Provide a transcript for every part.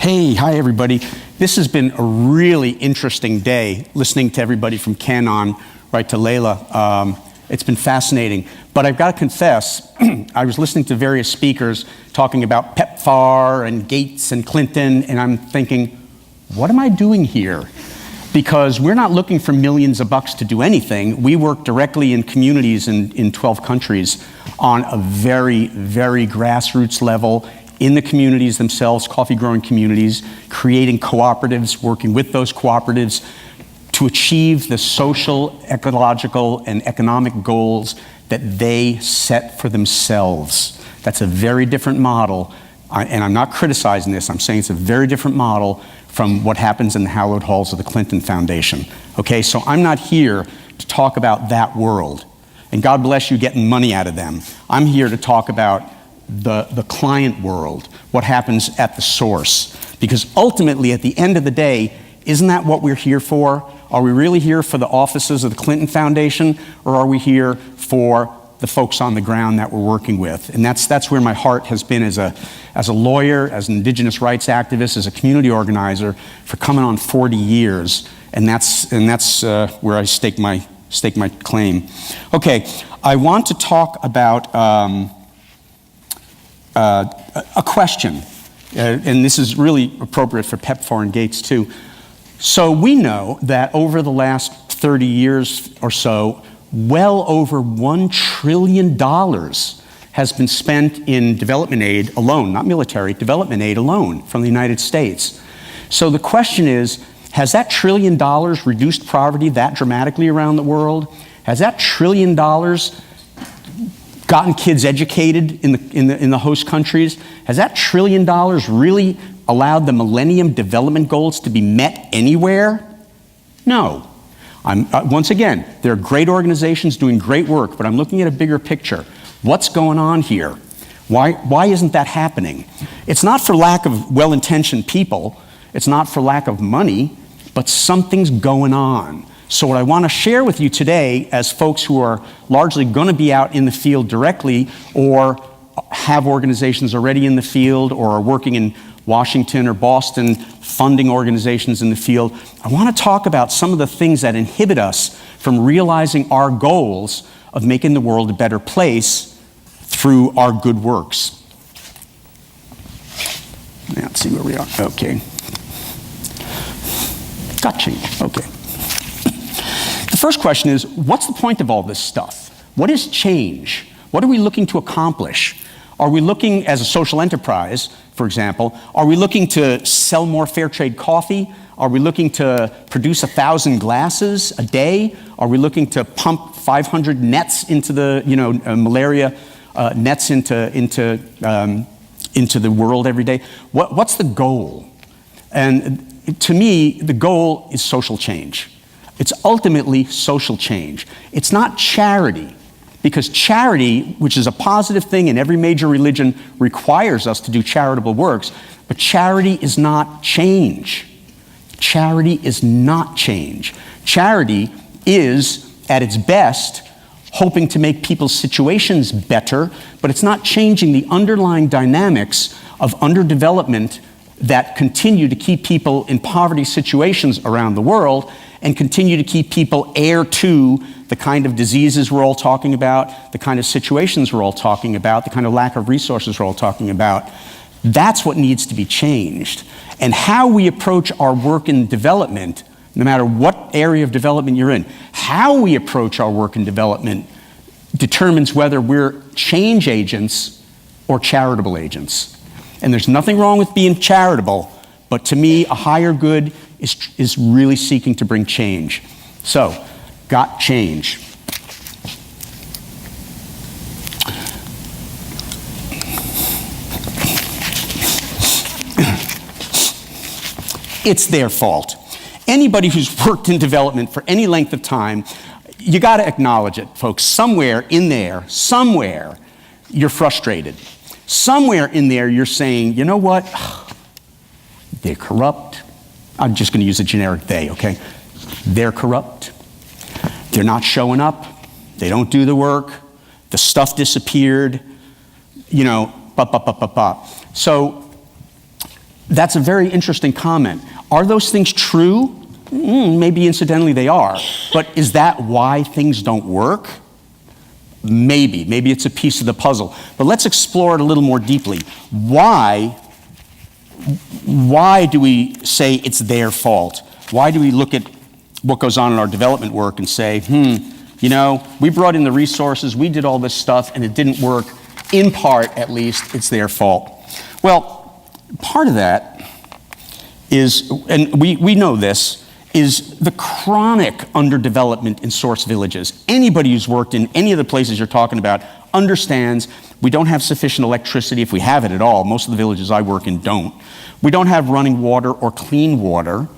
Hi everybody. This has been a really interesting day, listening to everybody from Ken on right to Layla. It's been fascinating. But I've got to confess, I was listening to various speakers talking about PEPFAR and Gates and Clinton, and I'm thinking, what am I doing here? Because we're not looking for millions of bucks to do anything. We work directly in communities in 12 countries on a very, very grassroots level, in the communities themselves, coffee-growing communities, creating cooperatives, working with those cooperatives to achieve the social, ecological, and economic goals that they set for themselves. That's a very different model, and I'm not criticizing this, I'm saying it's a very different model from what happens in the hallowed halls of the Clinton Foundation. Okay, so I'm not here to talk about that world, and God bless you getting money out of them. I'm here to talk about the client world, what happens at the source. Because ultimately, at the end of the day, isn't that what we're here for? Are we really here for the offices of the Clinton Foundation, or are we here for the folks on the ground that we're working with? And that's where my heart has been as a lawyer, as an indigenous rights activist, as a community organizer for coming on 40 years. And that's where I stake my claim. Okay, I want to talk about a question, and this is really appropriate for PEPFAR and Gates too. So we know that over the last 30 years or so, well over $1 trillion has been spent in development aid alone, not military, development aid alone from the United States. So the question is, has that $1 trillion reduced poverty that dramatically around the world? Has that $1 trillion gotten kids educated in the host countries? Has that $1 trillion really allowed the Millennium Development Goals to be met anywhere? No. Once again, there are great organizations doing great work, but I'm looking at a bigger picture. What's going on here? Why isn't that happening? It's not for lack of well-intentioned people. It's not for lack of money, but something's going on. So what I want to share with you today, as folks who are largely going to be out in the field directly, or have organizations already in the field, or are working in Washington or Boston funding organizations in the field, I want to talk about some of the things that inhibit us from realizing our goals of making the world a better place through our good works. Now, let's see where we are. Okay. Got change. Okay. The first question is, what's the point of all this stuff? What is change? What are we looking to accomplish? Are we looking, as a social enterprise, for example, are we looking to sell more fair trade coffee? Are we looking to produce 1,000 glasses a day? Are we looking to pump 500 nets into the, malaria nets into the world every day? What's the goal? And to me, the goal is social change. It's ultimately social change. It's not charity, because charity, which is a positive thing and every major religion requires us to do charitable works, but charity is not change. Charity is not change. Charity is, at its best, hoping to make people's situations better, but it's not changing the underlying dynamics of underdevelopment that continue to keep people in poverty situations around the world and continue to keep people heir to the kind of diseases we're all talking about, the kind of situations we're all talking about, the kind of lack of resources we're all talking about. That's what needs to be changed. And how we approach our work in development, no matter what area of development you're in, how we approach our work in development determines whether we're change agents or charitable agents. And there's nothing wrong with being charitable, but to me, a higher good is really seeking to bring change. So, got change. It's their fault. Anybody who's worked in development for any length of time, you got to acknowledge it, folks. Somewhere in there, somewhere, you're frustrated. Somewhere in there, you're saying, you know what? They're corrupt. I'm just going to use a generic they, okay? They're corrupt. They're not showing up. They don't do the work. The stuff disappeared. So That's a very interesting comment. Are those things true? Maybe incidentally they are. But is that why things don't work? Maybe. Maybe it's a piece of the puzzle. But let's explore it a little more deeply. Why do we say it's their fault? Why do we look at what goes on in our development work and say, you know, we brought in the resources, we did all this stuff, and it didn't work. In part, at least, it's their fault. Well, part of that is, and we know this, is the chronic underdevelopment in source villages. Anybody who's worked in any of the places you're talking about understands we don't have sufficient electricity, if we have it at all. Most of the villages I work in don't. We don't have running water or clean water.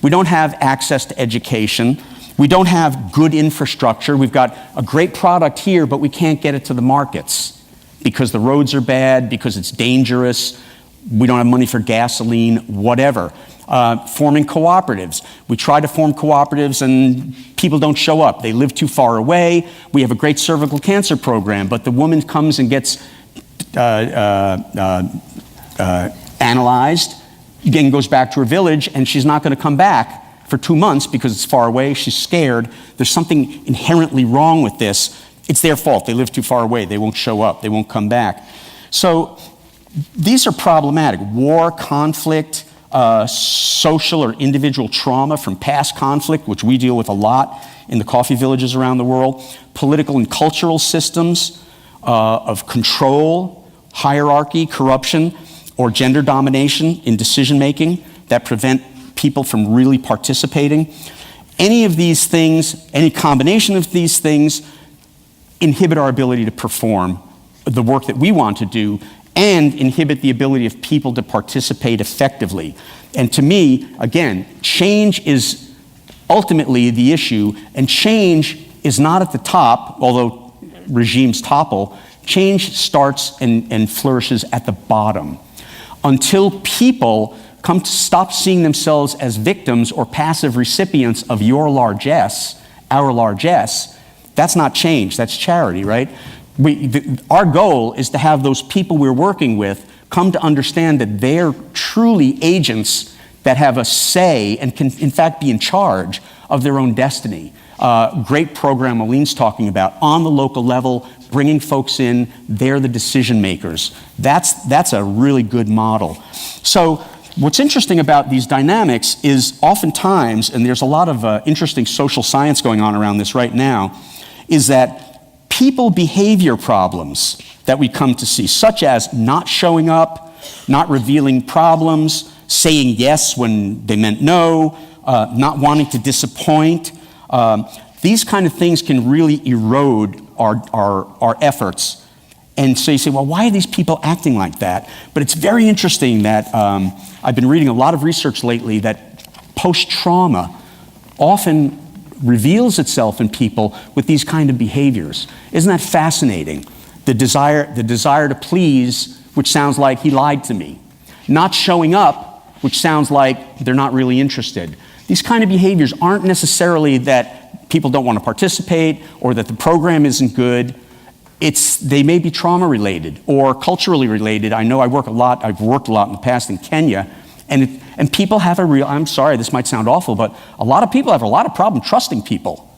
We don't have access to education. We don't have good infrastructure. We've got a great product here, but we can't get it to the markets because the roads are bad, because it's dangerous. We don't have money for gasoline, whatever. Forming cooperatives. We try to form cooperatives and people don't show up. They live too far away. We have a great cervical cancer program, but the woman comes and gets analyzed, again goes back to her village, and she's not going to come back for 2 months because it's far away. She's scared. There's something inherently wrong with this. It's their fault. They live too far away. They won't show up. They won't come back. So these are problematic. War, conflict, social or individual trauma from past conflict, which we deal with a lot in the coffee villages around the world, political and cultural systems of control, hierarchy, corruption, or gender domination in decision-making that prevent people from really participating. Any of these things, any combination of these things, inhibit our ability to perform the work that we want to do and inhibit the ability of people to participate effectively. And to me, again, change is ultimately the issue, and change is not at the top, although regimes topple. Change starts and flourishes at the bottom. Until people come to stop seeing themselves as victims or passive recipients of your largesse, our largesse, that's not change, that's charity, right? Our goal is to have those people we're working with come to understand that they're truly agents that have a say and can, in fact, be in charge of their own destiny. Great program Aline's talking about on the local level, bringing folks in, they're the decision makers. That's a really good model. So what's interesting about these dynamics is oftentimes, and there's a lot of interesting social science going on around this right now, is that people behavior problems that we come to see, such as not showing up, not revealing problems, saying yes when they meant no, not wanting to disappoint, these kind of things can really erode our efforts. And so you say, well, why are these people acting like that? But it's very interesting that I've been reading a lot of research lately that post-trauma often reveals itself in people with these kind of behaviors. Isn't that fascinating? The desire to please, which sounds like he lied to me. Not showing up, which sounds like they're not really interested. These kind of behaviors aren't necessarily that people don't want to participate or that the program isn't good. They may be trauma related or culturally related. I know I've worked a lot in the past in Kenya, and people have I'm sorry, this might sound awful, but a lot of people have a lot of problem trusting people.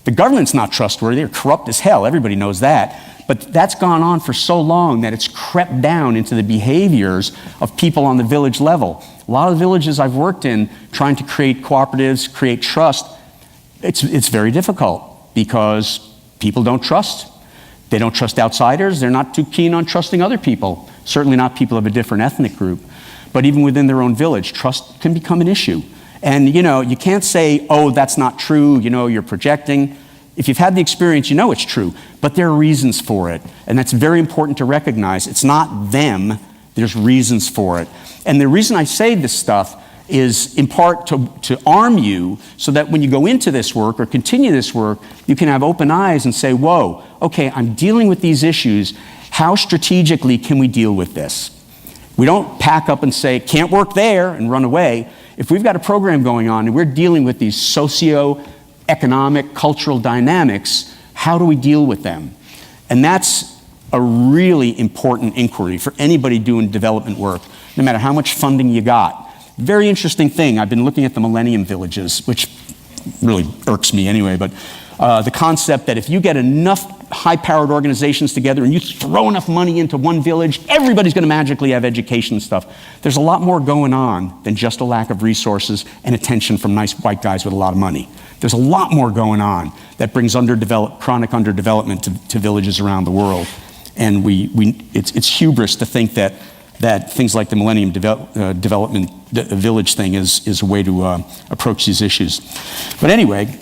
The government's not trustworthy, they're corrupt as hell, everybody knows that. But that's gone on for so long that it's crept down into the behaviors of people on the village level. A lot of the villages I've worked in, trying to create cooperatives, create trust, it's very difficult because people don't trust. They don't trust outsiders. They're not too keen on trusting other people, certainly not people of a different ethnic group. But even within their own village, trust can become an issue. And you can't say, oh, that's not true, you're projecting. If you've had the experience, you know it's true, but there are reasons for it. And that's very important to recognize. It's not them, there's reasons for it. And the reason I say this stuff is in part to arm you so that when you go into this work or continue this work, you can have open eyes and say, whoa, okay, I'm dealing with these issues. How strategically can we deal with this? We don't pack up and say, can't work there and run away. If we've got a program going on and we're dealing with these socio-economic, cultural dynamics, how do we deal with them? And that's a really important inquiry for anybody doing development work, no matter how much funding you got. Very interesting thing. I've been looking at the Millennium Villages, which really irks me anyway, but the concept that if you get enough high-powered organizations together and you throw enough money into one village, everybody's going to magically have education and stuff. There's a lot more going on than just a lack of resources and attention from nice white guys with a lot of money. There's a lot more going on that brings chronic underdevelopment to villages around the world. And it's hubris to think that things like the Millennium Development Village thing is a way to approach these issues. But anyway,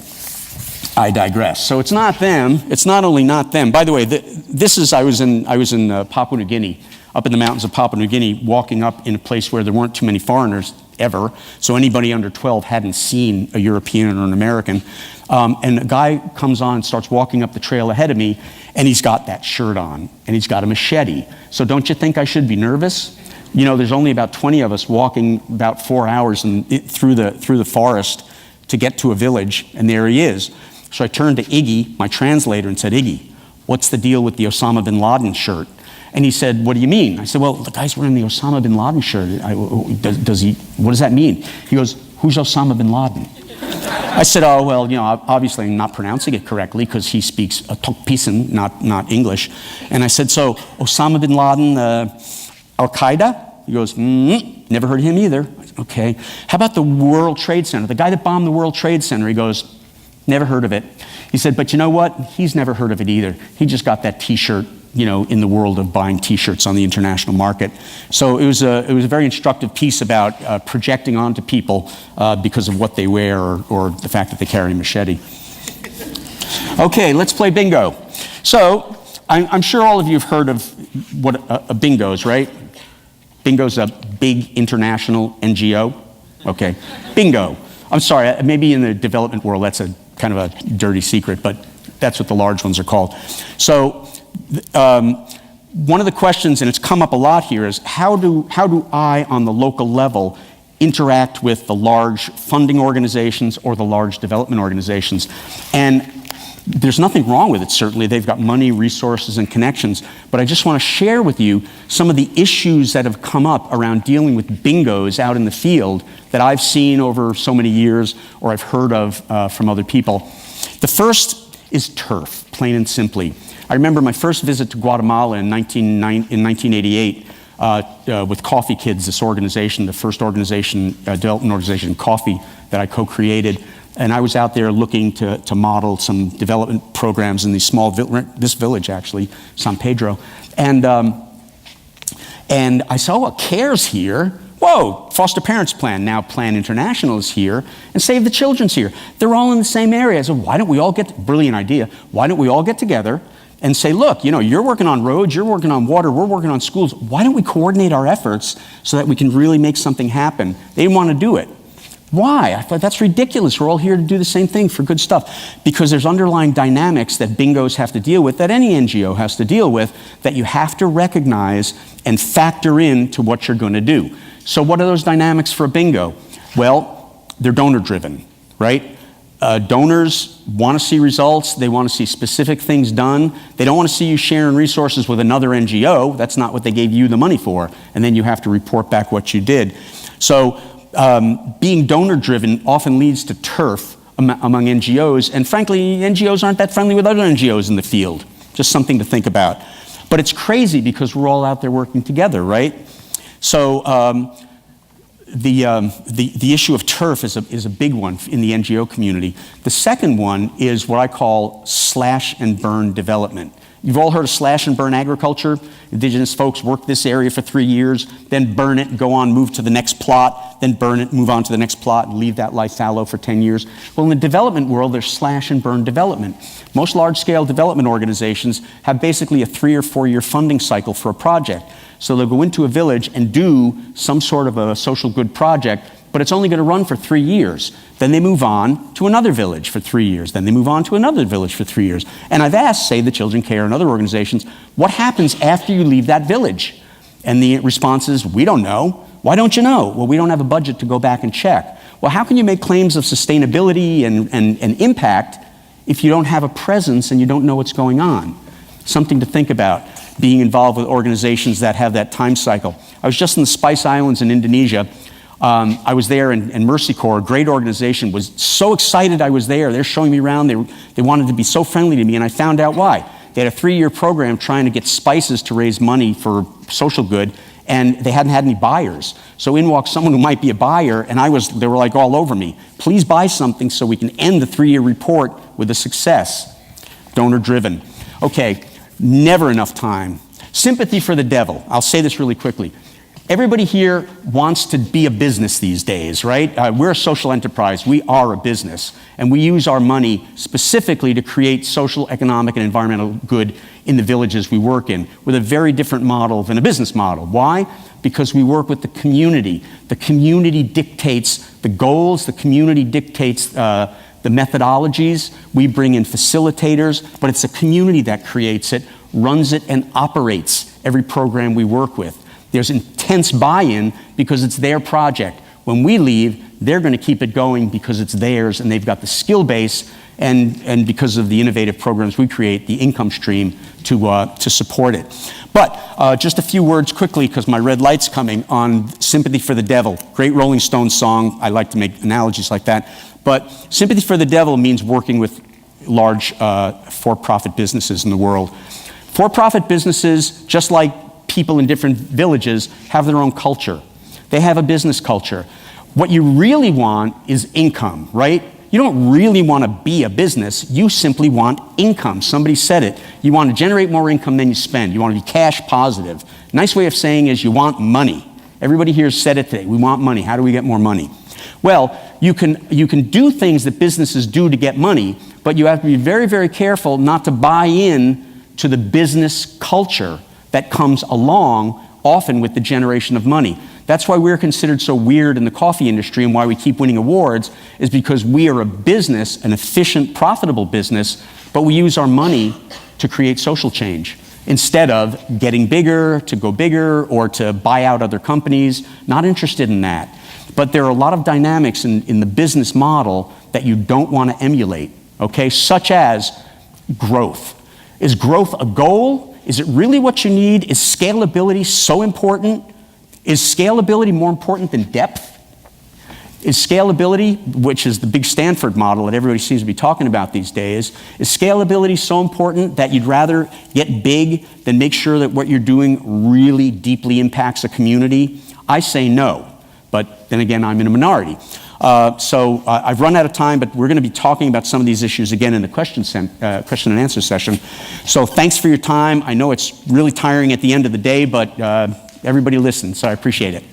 I digress. So it's not them. It's not only not them. By the way, I was in Papua New Guinea, up in the mountains of Papua New Guinea, walking up in a place where there weren't too many foreigners ever. So anybody under 12 hadn't seen a European or an American. And a guy comes on and starts walking up the trail ahead of me, and he's got that shirt on, and he's got a machete. So don't you think I should be nervous? You know, there's only about 20 of us walking about 4 hours through the forest to get to a village, and there he is. So I turned to Iggy, my translator, and said, Iggy, what's the deal with the Osama bin Laden shirt? And he said, what do you mean? I said, well, the guy's wearing the Osama bin Laden shirt. What does that mean? He goes, who's Osama bin Laden? I said, oh, well, you know, obviously I'm not pronouncing it correctly because he speaks Tokpisin, not English. And I said, so Osama bin Laden, Al-Qaeda? He goes, never heard of him either. I said, okay. How about the World Trade Center? The guy that bombed the World Trade Center, he goes, never heard of it. He said, but you know what? He's never heard of it either. He just got that T-shirt, you know, in the world of buying T-shirts on the international market. So it was a very instructive piece about projecting onto people because of what they wear or the fact that they carry a machete. Okay, let's play bingo. So I'm sure all of you have heard of what a bingo is, right? Bingo's a big international NGO. Okay, bingo. I'm sorry, maybe in the development world that's a kind of a dirty secret, but that's what the large ones are called. So one of the questions, and it's come up a lot here, is how do I, on the local level, interact with the large funding organizations or the large development organizations? And there's nothing wrong with it, certainly. They've got money, resources, and connections. But I just want to share with you some of the issues that have come up around dealing with bingos out in the field that I've seen over so many years or I've heard of from other people. The first is turf, plain and simply. I remember my first visit to Guatemala in 1988 with Coffee Kids, this organization, the first development organization, Coffee, that I co-created. And I was out there looking to model some development programs in these this village actually, San Pedro. And I saw, oh, CARE's here. Whoa, Foster Parents Plan, now Plan International is here, and Save the Children's here. They're all in the same area. So why don't we all brilliant idea, why don't we all get together and say, look, you know, you're working on roads, you're working on water, we're working on schools. Why don't we coordinate our efforts so that we can really make something happen? They didn't want to do it. Why? I thought that's ridiculous. We're all here to do the same thing for good stuff. Because there's underlying dynamics that bingos have to deal with, that any NGO has to deal with, that you have to recognize and factor into what you're going to do. So what are those dynamics for a bingo? Well, they're donor-driven, right? Donors want to see results. They want to see specific things done. They don't want to see you sharing resources with another NGO. That's not what they gave you the money for. And then you have to report back what you did. So being donor-driven often leads to turf among NGOs, and frankly, NGOs aren't that friendly with other NGOs in the field. Just something to think about. But it's crazy because we're all out there working together, right? So the issue of turf is a big one in the NGO community. The second one is what I call slash and burn development. You've all heard of slash and burn agriculture. Indigenous folks work this area for 3 years, then burn it and go on, move to the next plot, then burn it, move on to the next plot, and leave that life fallow for 10 years. Well, in the development world, there's slash and burn development. Most large-scale development organizations have basically a 3 or 4 year funding cycle for a project. So they'll go into a village and do some sort of a social good project, but it's only going to run for 3 years. Then they move on to another village for 3 years. Then they move on to another village for 3 years. And I've asked, say, the Children Care and other organizations, what happens after you leave that village? And the response is, we don't know. Why don't you know? Well, we don't have a budget to go back and check. Well, how can you make claims of sustainability and impact if you don't have a presence and you don't know what's going on? Something to think about. being involved with organizations that have that time cycle. I was just in the Spice Islands in Indonesia. I was there, and Mercy Corps, a great organization, was so excited I was there. They're showing me around. They wanted to be so friendly to me, and I found out why. They had a 3-year program trying to get spices to raise money for social good, and they hadn't had any buyers. So in walks someone who might be a buyer, and they were like all over me. Please buy something so we can end the 3-year report with a success. Donor driven. Okay, never enough time. Sympathy for the devil. I'll say this really quickly. Everybody here wants to be a business these days, right? We're a social enterprise. We are a business. And we use our money specifically to create social, economic, and environmental good in the villages we work in with a very different model than a business model. Why? Because we work with the community. The community dictates the goals. The community dictates the methodologies. We bring in facilitators, but it's a community that creates it, runs it, and operates every program we work with. There's intense buy-in because it's their project. When we leave, they're going to keep it going because it's theirs and they've got the skill base and because of the innovative programs we create, the income stream to support it. But just a few words quickly because my red light's coming on Sympathy for the Devil. Great Rolling Stones song. I like to make analogies like that. But Sympathy for the Devil means working with large for-profit businesses in the world. For-profit businesses, just like people in different villages, have their own culture. They have a business culture. What you really want is income, right? You don't really want to be a business. You simply want income. Somebody said it. You want to generate more income than you spend. You want to be cash positive. Nice way of saying is you want money. Everybody here has said it today. We want money. How do we get more money? Well, you can do things that businesses do to get money, but you have to be very, very careful not to buy in to the business culture that comes along often with the generation of money. That's why we're considered so weird in the coffee industry and why we keep winning awards is because we are a business, an efficient, profitable business, but we use our money to create social change instead of getting bigger, to go bigger, or to buy out other companies. Not interested in that. But there are a lot of dynamics in the business model that you don't want to emulate, okay? Such as growth. Is growth a goal? Is it really what you need? Is scalability so important? Is scalability more important than depth? Is scalability, which is the big Stanford model that everybody seems to be talking about these days, is scalability so important that you'd rather get big than make sure that what you're doing really deeply impacts a community? I say no, but then again, I'm in a minority. So I've run out of time, but we're going to be talking about some of these issues again in the question and answer session. So thanks for your time. I know it's really tiring at the end of the day, but everybody listens, so I appreciate it.